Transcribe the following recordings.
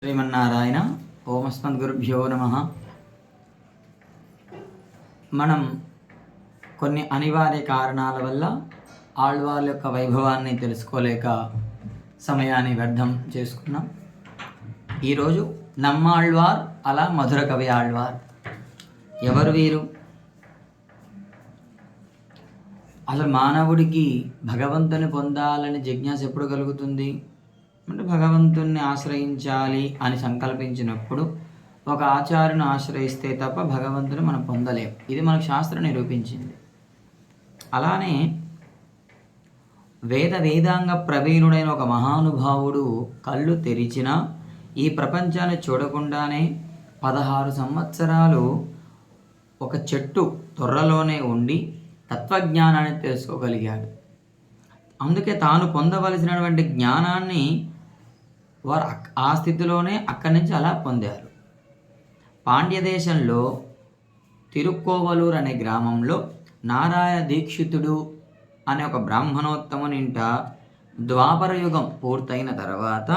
శ్రీమన్నారాయణ. ఓమస్మద్గురుభ్యో నమః. మనం కొన్ని అనివార్య కారణాల వల్ల ఆళ్వార్ల యొక్క వైభవాన్ని తెలుసుకోలేక సమయాన్ని వ్యర్థం చేసుకున్నాం. ఈరోజు నమ్మాళ్వార్ అలా మధుర కవి ఆళ్వార్. ఎవరు వీరు? అసలు మానవుడికి భగవంతుని పొందాలని జిజ్ఞాస ఎప్పుడు కలుగుతుంది అంటే భగవంతుణ్ణి ఆశ్రయించాలి అని సంకల్పించినప్పుడు ఒక ఆచార్యుని ఆశ్రయిస్తే తప్ప భగవంతుని మనం పొందలేం. ఇది మనకు శాస్త్రం నిరూపించింది. అలానే వేదాంగ ప్రవీణుడైన ఒక మహానుభావుడు కళ్ళు తెరిచిన ఈ ప్రపంచాన్ని చూడకుండానే 16 సంవత్సరాలు ఒక చెట్టు తొర్రలోనే ఉండి తత్వజ్ఞానాన్ని తెలుసుకోగలిగాడు. అందుకే తాను పొందవలసినటువంటి జ్ఞానాన్ని వారు ఆ స్థితిలోనే అక్కడి నుంచి అలా పొందారు. పాండ్య దేశంలో తిరుక్కోవలూరు అనే గ్రామంలో నారాయణ దీక్షితుడు అనే ఒక బ్రాహ్మణోత్తమునింట ద్వాపర యుగం పూర్తయిన తర్వాత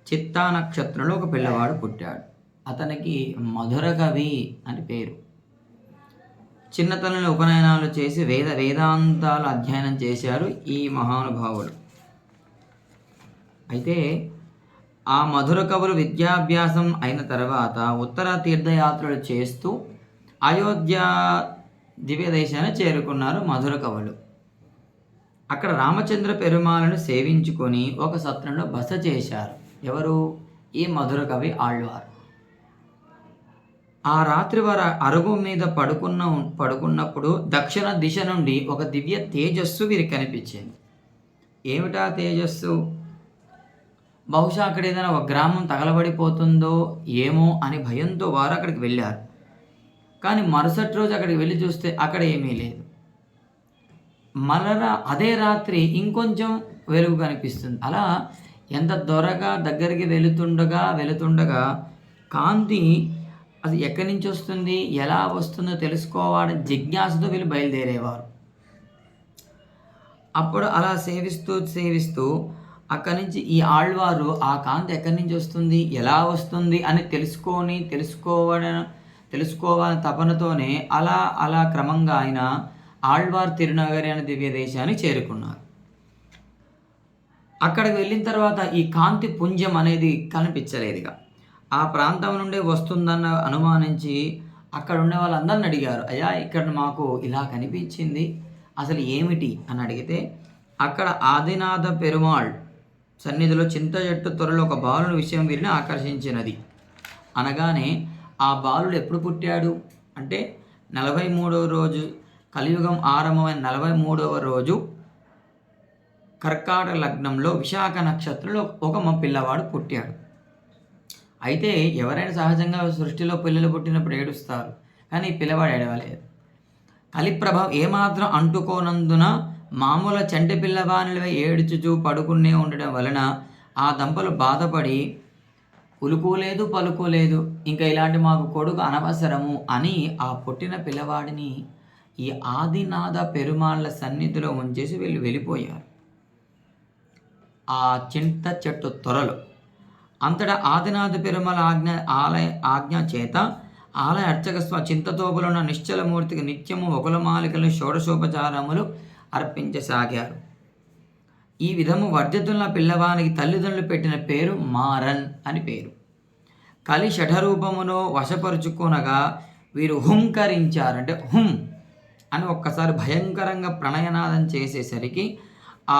చిత్తా నక్షత్రంలో ఒక పిల్లవాడు పుట్టాడు. అతనికి మధుర కవి అని పేరు. చిన్నతనంలో ఉపనయనాలు చేసి వేదాంతాలు అధ్యయనం చేశాడు ఈ మహానుభావుడు. అయితే ఆ మధుర కవులు విద్యాభ్యాసం అయిన తర్వాత ఉత్తర తీర్థయాత్రలు చేస్తూ అయోధ్య దివ్య దేశాన్ని చేరుకున్నారు మధుర కవులు. అక్కడ రామచంద్ర పెరుమాళను సేవించుకొని ఒక సత్రంలో బస చేశారు. ఎవరు? ఈ మధుర కవి ఆళ్వార్. ఆ రాత్రి వారు అరుగు మీద పడుకున్నప్పుడు దక్షిణ దిశ నుండి ఒక దివ్య తేజస్సు వీరికి కనిపించింది. ఏమిటా తేజస్సు? బహుశా అక్కడ ఏదైనా ఒక గ్రామం తగలబడిపోతుందో ఏమో అని భయంతో వారు అక్కడికి వెళ్ళారు. కానీ మరుసటి రోజు అక్కడికి వెళ్ళి చూస్తే అక్కడ ఏమీ లేదు. మరలా అదే రాత్రి ఇంకొంచెం వెలుగు కనిపిస్తుంది. అలా ఎంత త్వరగా దగ్గరికి వెళుతుండగా కాంతి అది ఎక్కడి నుంచి వస్తుంది, ఎలా వస్తుందో తెలుసుకోవాలని జిజ్ఞాసతో వీళ్ళు బయలుదేరేవారు. అప్పుడు అలా సేవిస్తూ అక్కడి నుంచి ఈ ఆళ్వారు ఆ కాంతి ఎక్కడి నుంచి వస్తుంది, ఎలా వస్తుంది అని తెలుసుకోవాలని తపనతోనే అలా క్రమంగా ఆయన ఆళ్వార్ తిరునగరి అనే దివ్య దేశానికి చేరుకున్నారు. అక్కడికి వెళ్ళిన తర్వాత ఈ కాంతి పుంజం అనేది కనిపించలేదుగా. ఆ ప్రాంతం నుండే వస్తుందన్న అనుమానించి అక్కడ ఉండే వాళ్ళందరిని అడిగారు, అయ్యా ఇక్కడ మాకు ఇలా కనిపించింది, అసలు ఏమిటి అని అడిగితే అక్కడ ఆదినాథ పెరుమాళ్ సన్నిధిలో చింత చెట్టు త్వరలో ఒక బాలుని విషయం వీరిని ఆకర్షించినది. అనగానే ఆ బాలుడు ఎప్పుడు పుట్టాడు అంటే 43వ రోజు, కలియుగం ఆరంభమైన 43వ రోజు కర్కాటక లగ్నంలో విశాఖ నక్షత్రంలో ఒక పిల్లవాడు పుట్టాడు. అయితే ఎవరైనా సహజంగా సృష్టిలో పిల్లలు పుట్టినప్పుడు ఏడుస్తారు, కానీ ఈ పిల్లవాడు ఏడవలేదు. కలిప్రభావం ఏమాత్రం అంటుకోనందున మామూలు చంటి పిల్లవానిపై ఏడుచుచూ పడుకునే ఉండడం వలన ఆ దంపలు బాధపడి ఉలుకోలేదు పలుకోలేదు, ఇంకా ఇలాంటి మాకు కొడుకు అనవసరము అని ఆ పుట్టిన పిల్లవాడిని ఈ ఆదినాథ పెరుమాళ్ళ సన్నిధిలో ఉంచేసి వెళ్ళిపోయారు ఆ చింత చెట్టు త్వరలో. అంతటా ఆదినాథ పెరుమాళ ఆజ్ఞ చేత ఆలయ అర్చక చింతతోపులో ఉన్న నిశ్చలమూర్తికి నిత్యము ఒకలమాలికలను షోడశోపచారములు అర్పించసాగారు. ఈ విధము వర్ధితున్న పిల్లవానికి తల్లిదండ్రులు పెట్టిన పేరు మారన్ అని పేరు. కలి షఠరూపమును వశపరుచుకొనగా వీరు హుంకరించారు. అంటే హుం అని ఒక్కసారి భయంకరంగా ప్రణయనాదం చేసేసరికి ఆ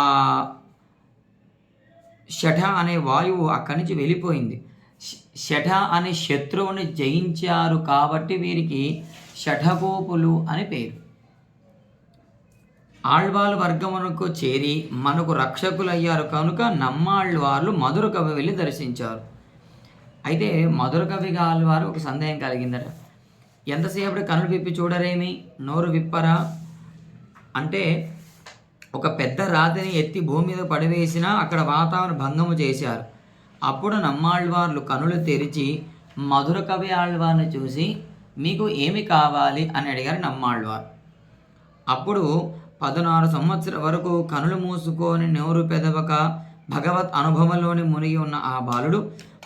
షఠ అనే వాయువు అక్కడి నుంచి వెళ్ళిపోయింది. షఠ అనే శత్రువుని జయించారు కాబట్టి వీరికి షఠగోపులు అని పేరు. ఆళ్వార్ వర్గమునకు చేరి మనకు రక్షకులయ్యారు కనుక నమ్మాళ్వార్లు మధుర కవి వెళ్ళి దర్శించారు. అయితే మధుర కవిగా ఆళ్వారు ఒక సందేహం కలిగిందట. ఎంతసేపటి కనులు విప్పి చూడరేమి, నోరు విప్పరా అంటే ఒక పెద్ద రాతిని ఎత్తి భూమి మీద పడివేసినా అక్కడ వాతావరణ భంగము చేశారు. అప్పుడు నమ్మాళ్వార్లు కనులు తెరిచి మధుర కవి ఆళ్వార్ని చూసి మీకు ఏమి కావాలి అని అడిగారు నమ్మాళ్వార్. అప్పుడు 16 సంవత్సరాల వరకు కనులు మూసుకొని నోరు పెదవక భగవత్ అనుభవంలోని మునిగి ఉన్న ఆ బాలుడు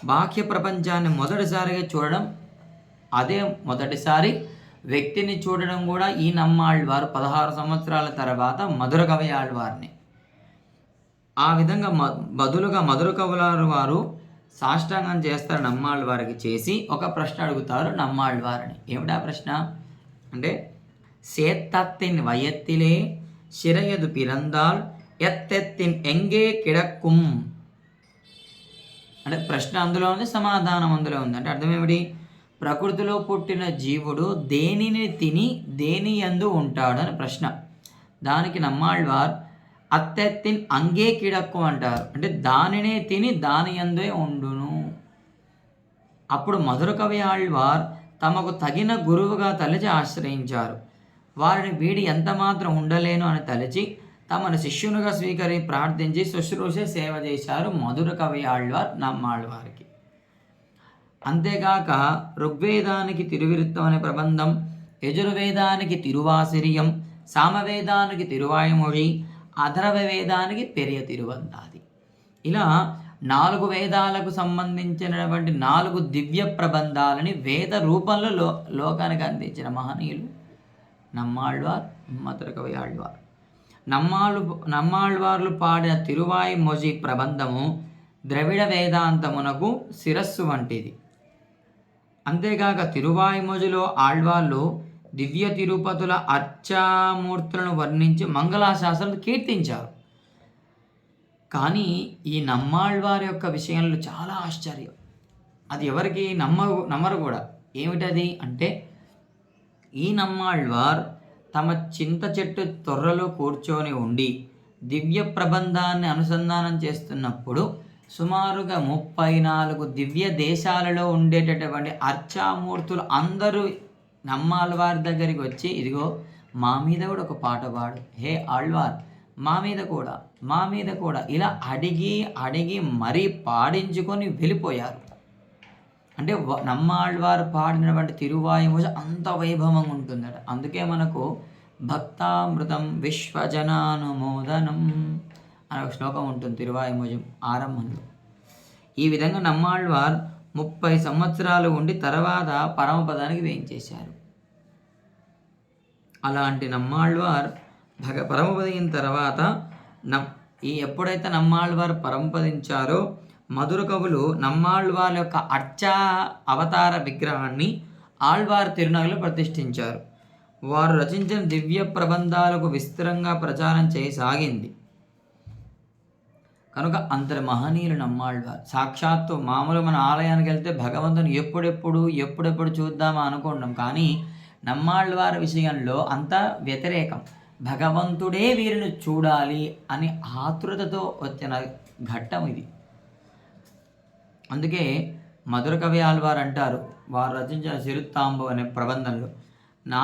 బాహ్య ప్రపంచాన్ని మొదటిసారిగా చూడడం, అదే మొదటిసారి వ్యక్తిని చూడడం కూడా ఈ నమ్మాళ్వారు 16 సంవత్సరాల తర్వాత మధుర కవి ఆళ్వార్ని. ఆ విధంగా బదులుగా మధుర కవులారు వారు సాష్టాంగం చేస్తారు నమ్మాళ్వారికి. చేసి ఒక ప్రశ్న అడుగుతారు నమ్మాళ్వారిని. ఏమిటా ప్రశ్న అంటే, సేత్తత్తిన్ వయత్తిలే శిరయదు పిరందాల్ ఎత్తెత్తిన్ ఎంగే కిడక్కుం. అంటే ప్రశ్న అందులో ఉంది, సమాధానం అందులో ఉంది. అంటే అర్థం ఏమిటి? ప్రకృతిలో పుట్టిన జీవుడు దేనిని తిని దేని యందు ఉంటాడు అని ప్రశ్న. దానికి నమ్మాళ్వార్ అత్తెత్తిన్ అంగే కిడక్కు అంటారు. అంటే దానినే తిని దాని యందే ఉండును. అప్పుడు మధుర కవి ఆళ్వార్ తమకు తగిన గురువుగా తలచి ఆశ్రయించారు. వారిని వీడి ఎంత మాత్రం ఉండలేను అని తలచి తమను శిష్యునిగా స్వీకరి ప్రార్థించి శుశ్రూష సేవ చేశారు మధుర కవి ఆళ్వార్ నమ్మాళ్వారికి. అంతేగాక ఋగ్వేదానికి తిరువిరుత్తం అనే ప్రబంధం, యజుర్వేదానికి తిరువాసిరియం, సామవేదానికి తిరువాయుమొഴി, అథర్వ వేదానికి పెరియ తిరువంతాది. ఇలా 4 వేదాలకు సంబంధించినటువంటి 4 దివ్య ప్రబంధాలని వేద రూపంలో లోకానికి అందించిన మహనీయులు నమ్మాళ్వార్, మధుర కవి ఆళ్వార్. నమ్మాళ్వార్లు పాడిన తిరువాయిమొഴి ప్రబంధము ద్రవిడ వేదాంతమునకు శిరస్సు వంటిది. అంతేగాక తిరువాయిమొഴിలో ఆళ్వార్లు దివ్య తిరుపతుల అర్చామూర్తులను వర్ణించి మంగళాశాసనాలు కీర్తించారు. కానీ ఈ నమ్మాళ్వారి యొక్క విషయంలో చాలా ఆశ్చర్యం. అది ఎవరికి నమ్మరు కూడా. ఏమిటది అంటే, ఈ నమ్మాళ్వార్ తమ చింత చెట్టు తొర్రలో కూర్చొని ఉండి దివ్య ప్రబంధాన్ని అనుసంధానం చేస్తున్నప్పుడు సుమారుగా 34 దివ్య దేశాలలో ఉండేటటువంటి అర్చామూర్తులు అందరూ నమ్మాళ్వారి దగ్గరికి వచ్చి, ఇదిగో మా మీద కూడా ఒక పాట పాడు, హే ఆళ్వార్ మా మీద కూడా ఇలా అడిగి మరీ పాడించుకొని వెళ్ళిపోయారు. అంటే నమ్మాళ్వారు పాడినటువంటి తిరువాయిమొഴి అంత వైభవంగా ఉంటుందట. అందుకే మనకు భక్తామృతం విశ్వజనానుమోదనం అనే ఒక శ్లోకం ఉంటుంది తిరువాయిమొഴి ఆరంభంలో. ఈ విధంగా నమ్మాళ్వార్ 30 సంవత్సరాలు ఉండి తర్వాత పరమపదానికి వేయించేశారు. అలాంటి నమ్మాళ్వార్ పరమపదించిన తర్వాత ఎప్పుడైతే నమ్మాళ్వారు పరమపదించారో మధుర కవులు నమ్మాళ్వార్ యొక్క అర్చా అవతార విగ్రహాన్ని ఆళ్వార్ తిరునగలో ప్రతిష్ఠించారు. వారు రచించిన దివ్య ప్రబంధాలకు విస్తరంగా ప్రచారం చేయసాగింది. కనుక అంతటి మహనీయులు నమ్మాళ్వార్. సాక్షాత్తు మామూలు మన ఆలయానికి వెళ్తే భగవంతుని ఎప్పుడెప్పుడు చూద్దామా అనుకుంటాం. కానీ నమ్మాళ్వారి విషయంలో అంత వ్యతిరేకం. భగవంతుడే వీరిని చూడాలి అని ఆతృతతో వచ్చిన ఘట్టం ఇది. అందుకే మధుర కవి ఆళ్వార్ అంటారు, వారు రచించిన సిరుత్తాంబు అనే ప్రబంధంలో, నా